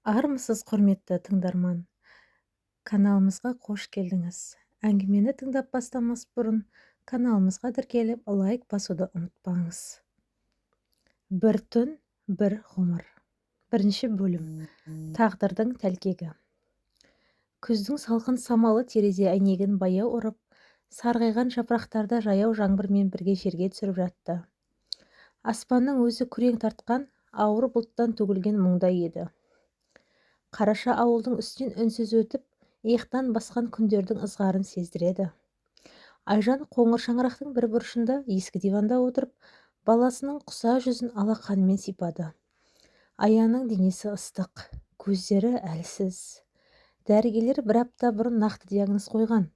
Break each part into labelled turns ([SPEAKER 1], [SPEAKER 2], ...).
[SPEAKER 1] Армысыз, құрметті тыңдарман. Каналымызға қош келдіңіз. Әңгімені тыңдап бастамас бұрын каналымызға тіркеліп, лайк басуды ұмытпаңыз. Бір түн, бір ғұмыр. Бірінші бөлім. Тағдырдың тәлкегі. Күздің салқын самалы терезе әйнегін баяу ұрып, сарғайған жапырақтарда жаяу жаңбырмен бірге жерге түсіріп жатты. Аспанның өзі күрең тартқан, ауыр бұлттан төгілген мұңдай еді. Қараша ауылдың үстінен үнсіз өтіп, иықтан басқан күндердің ызғарын сездіреді. Айжан қоңыр шаңырақтың бір бұрышында ескі диванда отырып, баласының құса жүзін алақанымен сипады. Аяның денесі ыстық, көздері әлсіз. Дәрігерлер бір апта бұрын нақты диагноз қойған.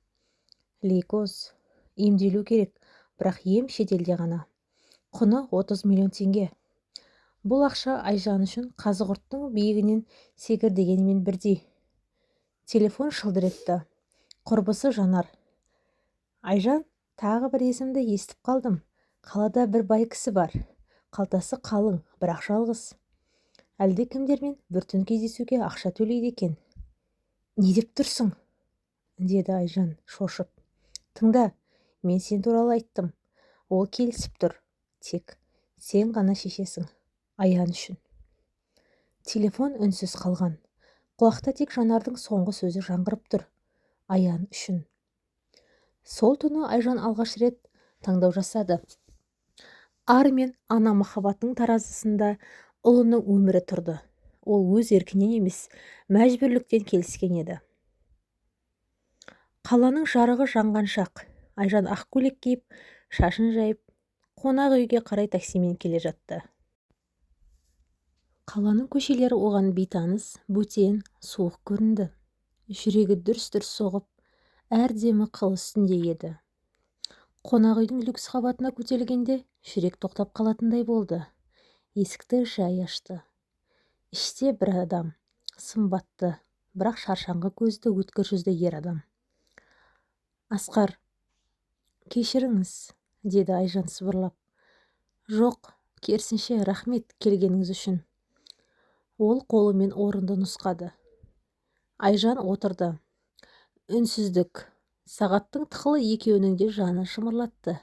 [SPEAKER 1] Лейкоз. Емделу керек, бірақ ем шетелде ғана. Құны 30 миллион теңге. Бұл ақша Айжан үшін қазығұрттың биігінен секірдегенмен бірдей. Телефон шылдыр етті. Құрбысы Жанар. Айжан, тағы бір есімді естіп қалдым. Қалада бір бай кісі бар. Қалтасы қалың, бірақ жалғыз. Әлде кімдермен бір түн кездесуге ақша төлейді екен. Не деп тұрсың? Деді Айжан шошып. Тыңда, мен сен туралы айттым. Ол келісіп тұр. Тек сен ғана шешесің. Аян үшін. Телефон үнсіз қалған. Құлақта тек Жанардың соңғы сөзі жаңғырып тұр. Аян үшін. Сол түні Айжан алғаш рет таңдау жасады. Ар мен ана махаббатының таразысында ұлының өмірі тұрды. Ол өз еркінен емес, мәжбүрліктен келіскен еді. Қаланың жарығы жанған шақ. Айжан ақ көйлек киіп, шашын жайып, қонақ үйге қарай таксимен келе жатты. Қаланың көшелері оған бейтаныс, бөтен, суық көрінді. Жүрегі дүрс-дүрс соғып, әр демі қыл үстінде еді. Қонақ үйдің люкс қабатына көтерілгенде жүрек тоқтап қалатындай болды. Есікті жай ашты. Іште бір адам, сымбатты, бірақ шаршаңқы көзді өткір жүзді ер адам. Асқар, кешіріңіз, деді Айжан сыбырлап. Жоқ, керісінше рахмет келгеніңіз үшін. Ол қолымен орынды нұсқады. Айжан отырды. Үнсіздік. Сағаттың тықылы екеуінің де жаны шымырлатты.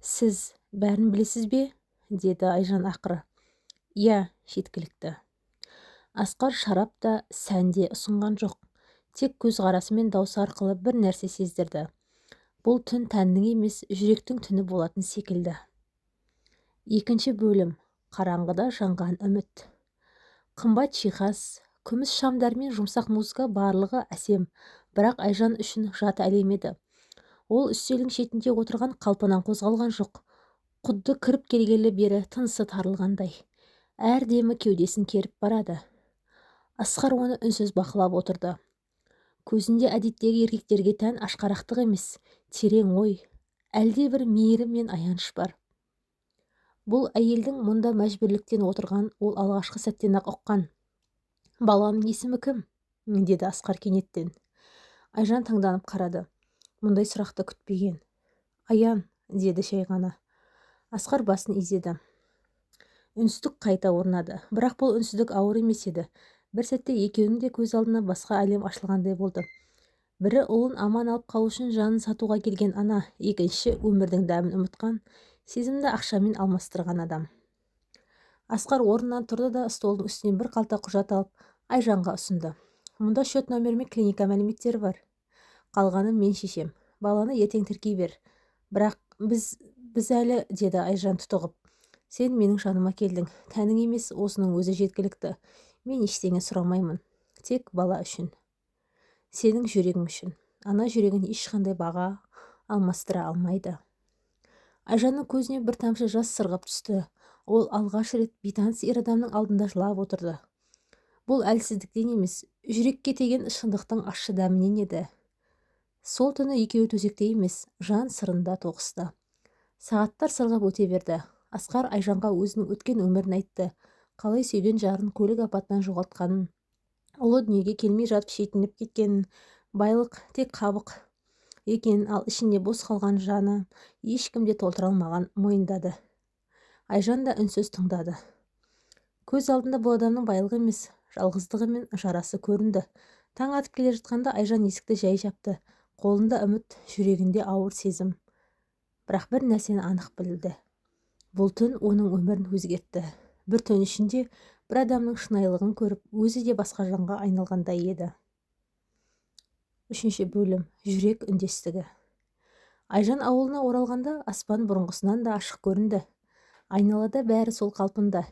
[SPEAKER 1] Сіз бәрін білесіз бе? Деді Айжан ақыры. Иә, жеткілікті. Асқар шарап та сәнде ұсынған жоқ. Тек көз қарасы мен даусы арқылы бір нәрсе сездірді. Бұл түн тәннің емес, жүректің түні болатын секілді. Екінші бөлім. Қараңғыда жанған үміт. Қымбат жиһаз, күміс шамдар мен жұмсақ музыка барлығы әсем, бірақ Айжан үшін жат әлем еді. Ол үстелдің шетінде отырған қалпынан қозғалған жоқ. Құдды кіріп келгелі бері тынысы тарылғандай. Әр демі кеудесін керіп барады. Асқар оны үнсіз бақылап отырды. Көзінде әдеттегі еркектерге тән ашқарақтық емес, терең ой, әлде бір мейірім мен аяныш бар. Бұл әйелдің мұнда мәжбүрліктен отырған ол алғашқы сәттен-ақ ұққан. Баланың есімі кім? Деді Асқар кенеттен. Айжан таңданып қарады. Мұндай сұрақты күтпеген. Аян, деді шай ғана. Асқар басын изеді. Үнсіздік қайта орнады, бірақ бұл үнсіздік ауыр емес еді. Бір сәтте екеуінің де көз алдына басқа әлем ашылғандай болды. Бірі ұлын аман алып қалу үшін жанын сатуға келген ана, екінші өмірдің дәмін ұмытқан, сезімді ақшамен алмастырған адам. Асқар орнынан тұрды да столдың үстінен бір қалта құжат алып, Айжанға ұсынды. Мұнда счет номері мен клиника мәліметтері бар. Қалғанын мен шешем. Баланы ертең тіркей бер. Бірақ біз әлі, деді Айжан тұтығып. Сен менің жаныма келдің. Тәнің емес, осының өзі жеткілікті. Мен ештеңе сұрамаймын. Тек бала үшін. Сенің жүрегің үшін. Ана жүрегін ешқандай баға алмастыра алмайды. Айжанның көзіне бір тамшы жас сырғып түсті. Ол алғаш рет бейтаныс ер адамның алдында жылап отырды. Бұл әлсіздіктен емес, жүрекке теген шындықтың ащы дәмінен еді. Сол түні екеуі төсекте емес, жан сырында тоғысты. Сағаттар сырғып өте берді. Асқар Айжанға өзінің өткен өмірін айтты. Қалай сүйген жарын көлік апатынан жоғалтқанын, ұлы дүниеге келмей жатып шетінеп кеткенін, байлық тек қабық екенін, ал ішінде бос қалған жаны ешкімде толтыра алмаған мойындады. Айжан да үнсіз тыңдады. Көз алдында бұл адамның байлығы емес, жалғыздығы мен жарасы көрінді. Таң атып келе жатқанда Айжан есікті жай жапты. Қолында үміт, жүрегінде ауыр сезім. Бірақ бір нәрсені анық білді. Бұл түн оның өмірін өзгертті. Бір түн ішінде бір адамның шынайылығын көріп, өзі де басқа жанға айналғандай еді. 3 бөлім. Жүрек үндестігі. Айжан ауылына оралғанда аспан бұрынғысынан да ашық көрінді. Айналада бәрі сол қалпында.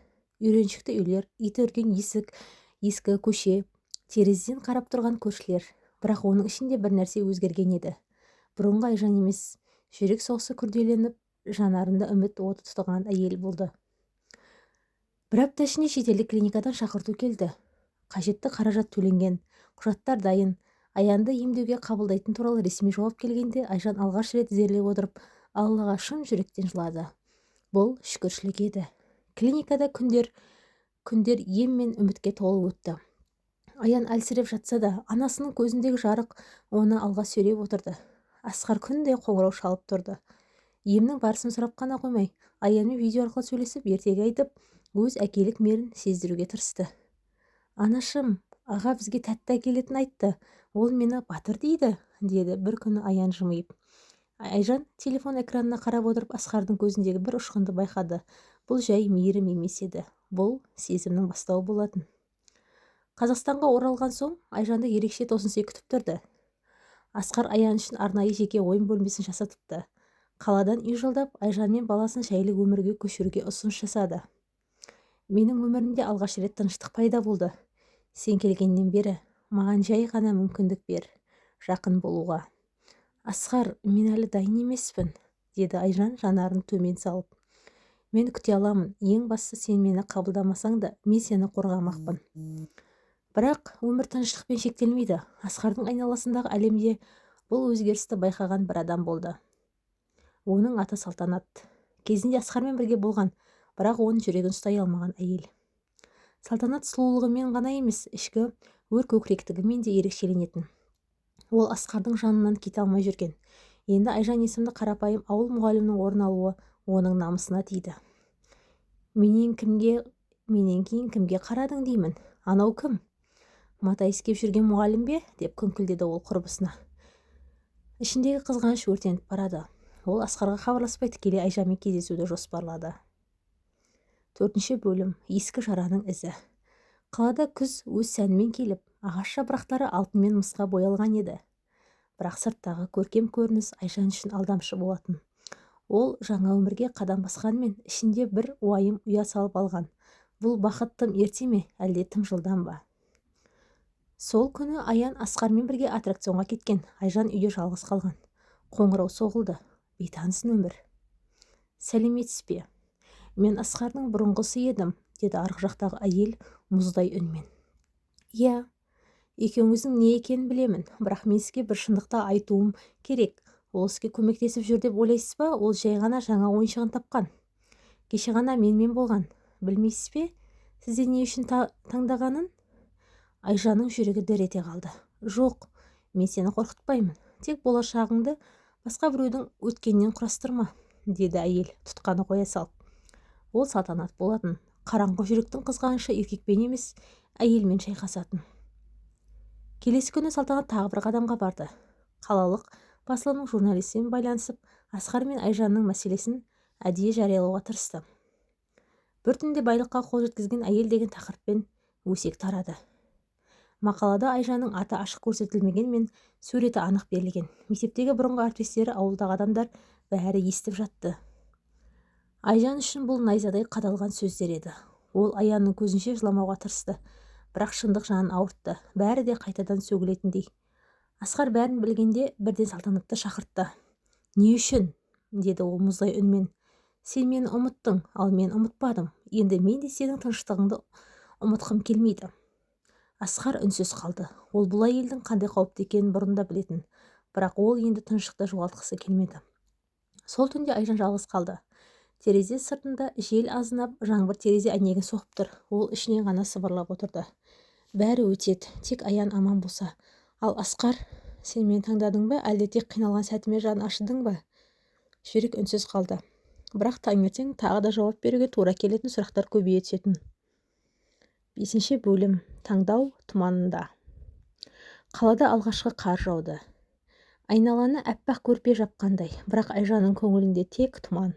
[SPEAKER 1] Үйреншікті үйлер, иті үрген есік, ескі көше, терезеден қарап тұрған көршілер. Бірақ оның ішінде бір нәрсе өзгерген еді. Бұрынғы Айжан емес, жүрек соғысы күрделеніп, жанарында үміт оты тұтаған әйел болды. Бір апта ішінде шетелдік клиникадан шақырту келді. Қажетті қаражат төленген, құжаттар дайын. Аянды емдеуге қабылдайтын туралы ресми жауап келгенде Айжан алғаш рет тізерлеп отырып, Аллаға шын жүректен жылады. Бұл шүкіршілік еді. Клиникада күндер ем мен үмітке толы өтті. Аян әлсіреп жатса да, анасының көзіндегі жарық оны алға сүйреп отырды. Асқар күнде қоңырау шалып тұрды. Емнің барысын сұрап қана қоймай, Аянмен видео арқылы сөйлесіп, ертегі айтып, өз әкелік мерін сездіруге тырысты. Анашым, аға бізге тәтті әкелетін айтты. Ол мені батыр дейді, деді бір күні Аян жымиып. Айжан телефон экранына қарап отырып Асқардың көзіндегі бір ұшқынды байқады. Бұл жай мейірім емес еді. Бұл сезімнің бастауы болатын. Қазақстанға оралған соң Айжанды ерекше тосынсый күтіп тұрды. Асқар Аян үшін арнайы жеке ойын бөлмесін жасатыпты. Қаладан үй жалдап, Айжан мен баласын жайлы өмірге көшіруге ұсыныс жасады. Менің өмірімде алғаш рет тыныштық пайда болды. Сен келгеннен бері маған жай ғана мүмкіндік бер, жақын болуға. Асқар, мен әлі дайын емеспін, деді Айжан жанарын төмен салып. Мен күте аламын, ең бастысы сен мені қабылдамасаң да, мен сені қорғамақпын. Бірақ өмір тыныштықпен шектелмейді. Асқардың айналасындағы әлемде бұл өзгерісті байқаған бір адам болды. Оның аты Салтанат. Кезінде Асқармен бірге болған, бірақ оның жүрегін ұстай алмаған әйел. Салтанат сұлулығымен ғана емес, ішкі өр көкіректігімен де ерекшеленетін. Ол Асқардың жанынан кете алмай жүрген. Енді Айжан есімді қарапайым ауыл мұғалімнің орын алуы оның намысына тиді. Менен кейін кімге қарадың деймін? Анау кім? Мата иіскеп жүрген мұғалім бе? Деп күңкілдеді ол құрбысына. Ішіндегі қызғаныш өртеніп барады. Ол Асқарға хабарласпай тікелей Айжанмен кездесуді жоспарлады. 4 бөлім. Ескі жараның ізі. Қалада күз өз сәнімен келіп, ағаш жапырақтары алтынмен мысқа боялған еді. Бірақ сырттағы көркем көрініс Айжан үшін алдамшы болатын. Ол жаңа өмірге қадам басқанмен, ішінде бір уайым ұя салып алған. Бұл бақыт тым ерте ме, әлде тым жылдам ба? Сол күні Аян Асқармен бірге аттракционға кеткен. Айжан үйде жалғыз қалған. Қоңырау соғылды. Бейтаныс нөмір. Сәлеметсіз бе? Мен Асқардың бұрынғысы едім, деді арғы жақтағы әйел мұздай үнмен. Иә, екеуіңіздің не екенін білемін, бірақ мен сізге бір шындықты айтуым керек. Ол сізге көмектесіп жүр деп ойлайсыз ба? Ол жай ғана жаңа ойыншығын тапқан. Кеше ғана менімен болған. Білмейсіз бе? Сізде не үшін таңдағанын? Айжанның жүрегі дір ете қалды. Жоқ, мен сені қорқытпаймын. Тек болашағыңды басқа біреудің өткеннен құрастырма, деді әйел тұтқаны қоя салып. Ол Салтанат болатын. Қараңғы жүректің қызғанышы еркекпен емес, әйелмен шайқасатын. Келесі күні Салтанат тағы бір қадамға барды. Қалалық басылымның журналистімен байланысып, Асқар мен Айжанның мәселесін әдейі жариялауға тырысты. Бір түнде байлыққа қол жеткізген әйел деген тақырыппен өсек тарады. Мақалада Айжанның аты ашық көрсетілмеген, суреті анық берілген. Мектептегі бұрынғы әріптестері, ауылдағы адамдар бәрі естіп жатты. Айжан үшін бұл найзадай қадалған сөздер еді. Ол Аянның көзінше жыламауға тырысты, бірақ шындық жанын ауыртты. Бәрі де қайтадан сөгілетіндей. Асқар бәрін білгенде бірден Салтанатты шақыртты. Не үшін? Деді ол мұздай үнмен. Сен мені ұмыттың, ал мен ұмытпадым. Енді мен де сенің тыныштығыңды ұмытқым келмейді. Асқар үнсіз қалды. Ол бұл әйелдің қандай қауіпті екенін бұрында білетін, бірақ ол енді тыныштықты жоғалтқысы келмеді. Сол түнде Айжан жалғыз қалды. Терезе сыртында жел азынап, жаңбыр терезе әйнегін соғып тұр. Ол ішінен ғана сыбырлап отырды. Бәрі өтеді, тек Аян аман болса. Ал Асқар, сен мені таңдадың ба, әлде тек қиналған сәтіме жан ашыдың ба? Жүрек үнсіз қалды. Бірақ таңертең тағы да жауап беруге тура келетін сұрақтар көбейе түсетін. 5 бөлім. Таңдау тұманында. Қалада алғашқы қар жауды. Айналаны әппақ көрпе жапқандай, бірақ Айжанның көңілінде тек тұман.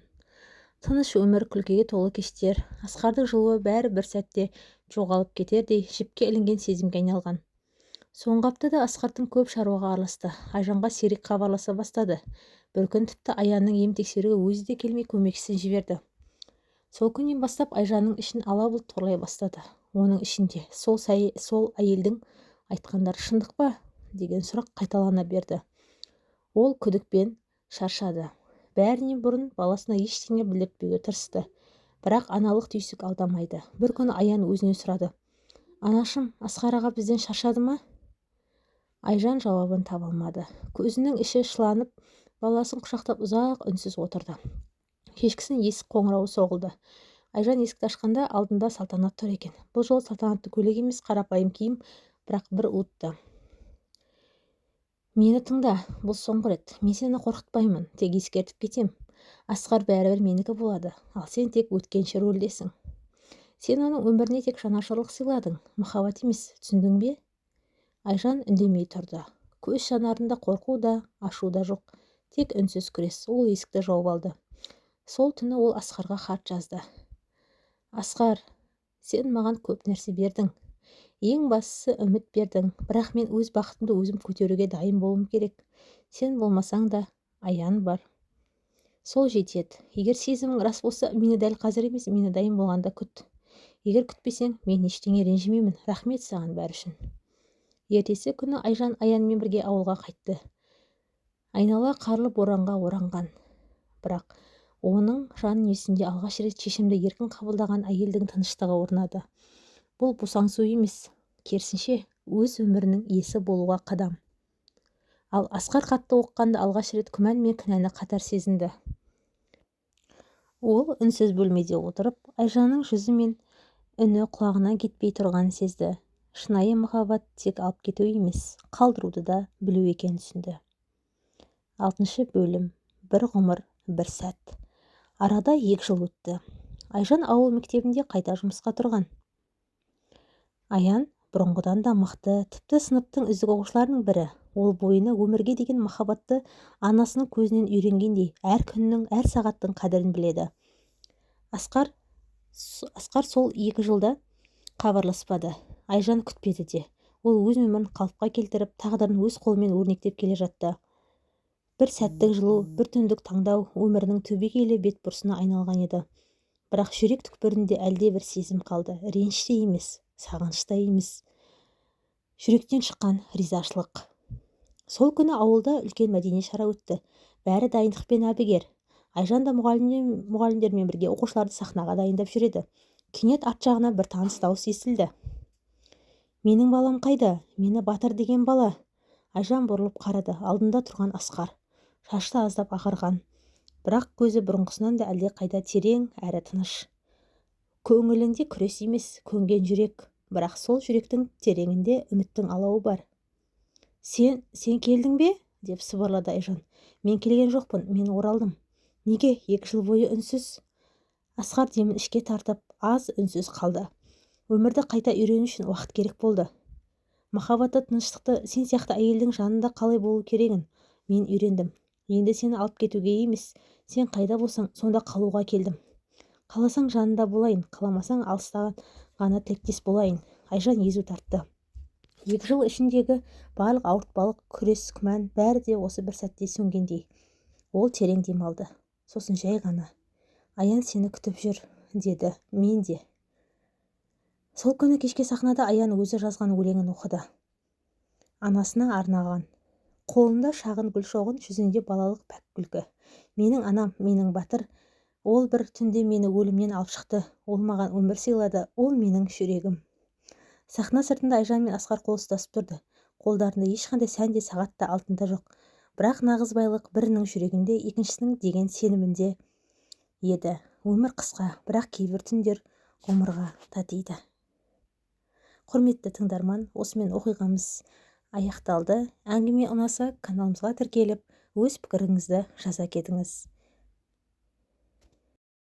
[SPEAKER 1] Тыныш өмір, күлкіге толы кештер, Асқардың жылуы бәрі бір сәтте жоғалып кетердей жіпке ілінген сезімге айналған. Соңғы аптада Асқардың көп шаруаға араласты. Айжанға сирек хабарласа бастады. Бір күн тіпті Аянның ем тексеруге өзі де келмей көмекшісін жіберді. Сол күннен бастап Айжанның ішін ала бұлт торлай бастады. Оның ішінде сол әйелдің айтқандары шындық па деген сұрақ қайталана берді. Ол күдікпен шаршады. Бәрінен бұрын баласына ештеңе білдіртпеуге тырысты. Бірақ аналық түйсік алдамайды. Бір күні Аян өзіне сұрады: «Анашым, Асқар аға бізден шаршады ма?» Айжан жауабын таба алмады. Көзінің іші шыланып, баласын құшақтап ұзақ үнсіз отырды. Кешкісін есік қоңырауы соғылды. Айжан есікті ашқанда алдында Салтанат тұр екен. Бұл жолы салтанатты көйлек емес, қарапайым киім, бірақ бір уытты. «Мені тыңда, бұл соңғы рет. Мен сені қорқытпаймын, тек ескертіп кетем. Асқар бәрібір менікі болады, ал сен тек өткенші рөлдесің. Сен оның өміріне тек жанашырлық сыйладың, махаббат емес, түсіндің бе?» Айжан үндемей тұрды. Көз жанарында қорқу да, ашу да жоқ, тек үнсіз күрес. Ол есікті жауып алды. Сол түні ол Асқарға хат жазды. «Асқар, сен маған көп нәрсе бердің. Ең бастысы үміт бердің, бірақ мен өз бақытымды өзім көтеруге дайын болуым керек. Сен болмасаң да Аян бар. Сол жетеді. Егер сезімің рас болса, мені дәл қазір емес, мені дайын болғанда күт. Егер күтпесең, мен ештеңе ренжімеймін. Рахмет саған бәрі үшін». Ертесі күні Айжан Аянмен бірге ауылға қайтты. Айнала қарлы боранға оранған. Бірақ оның жан дүниесінде алғаш рет шешімді еркін қабылдаған әйелдің тыныштығы орнады. Бұл босаңсу емес, керісінше өз өмірінің иесі болуға қадам. Ал Асқар хатты оқығанда алғаш рет күмән мен кінәні қатар сезінді. Ол үнсіз бөлмеде отырып, Айжанның жүзі мен үні құлағына кетпей тұрғанын сезді. Шынайы махаббат тек алып кету емес, қалдыруды да білу екенін түсінді. 6 бөлім. Бір ғұмыр, бір сәт. Арада 2 жыл өтті. Айжан ауыл мектебінде қайта жұмысқа тұрған. Аян бұрынғыдан да мықты, тіпті сыныптың үздік оқушыларының бірі. Ол бойына өмірге деген махаббатты анасының көзінен үйренгендей, әр күннің, әр сағаттың қадірін біледі. Асқар сол 2 жылда хабарласпады. Айжан күтпеді де. Ол өз өмірін қалыпқа келтіріп, тағдырын өз қолымен өрнектеп келе жатты. Бір сәттік жылу, бір түндік таңдау өмірінің түбегейлі бетбұрысына айналған еді. Бірақ жүрек түкпірінде әлде бір сезім қалды. Реніш те емес, сағыныш та емес. Жүректен шыққан ризашылық. Сол күні ауылда үлкен мәдени шара өтті. Бәрі дайындықпен әбігер. Айжан да мұғалімдермен бірге оқушыларды сахнаға дайындап жүреді. Кенет арт жағынан бір таныс дауыс естілді. «Менің балам қайда? Мені Батыр деген бала». Айжан бұрылып қарады. Алдында тұрған Асқар. Шашты аздап ағарған, бірақ көзі бұрынғысынан да әлде қайда терең әрі тыныш. Көңілінде күрес емес, көнген жүрек, бірақ сол жүректің тереңінде үміттің алауы бар. Сен келдің бе?» деп сыбырлады Айжан. «Мен келген жоқпын, мен оралдым». «Неге 2 жыл бойы үнсіз?» Асқар демін ішке тартып, аз үнсіз қалды. «Өмірді қайта үйрену үшін уақыт керек болды. Махаббатты, тыныштықты сен сияқты әйелдің жанында қалай болу керегін мен үйрендім. Енді сені алып кетуге емес, сен қайда болсаң, сонда қалуға келдім. Қаласаң жанында болайын, қаламасаң алыстаған ғана тілектес болайын». Айжан езу тартты. 2 жыл ішіндегі барлық ауыртпалық, күрес, күмән бәрі де осы бір сәтте сөнгендей. Ол терең демалды. Сосын жай ғана: «Аян сені күтіп жүр», деді. «Мен де». Сол күні кешке сахнада Аян өзі жазған өлеңін оқыды. Анасына арнаған. Қолында шағын гүл шоғын, жүзінде балалық пәк күлкі. «Менің анам, менің батыр, ол бір түнде мені өлімнен алып шықты. Ол маған өмір сыйлады, ол менің жүрегім». Сахна сыртында Айжан мен Асқар қол ұстасып тұрды. Қолдарында ешқандай сәнде, сағатта, алтында жоқ. Бірақ нағыз байлық бірінің жүрегінде, екіншісінің деген сенімінде еді. Өмір қысқа, бірақ кейбір түндер ғұмырға татиды. Құрметті тыңдарман, осымен оқиғамыз аяқталды. Әңгіме ұнаса, каналымызға тіркеліп, өз пікіріңізді жаза кетіңіз.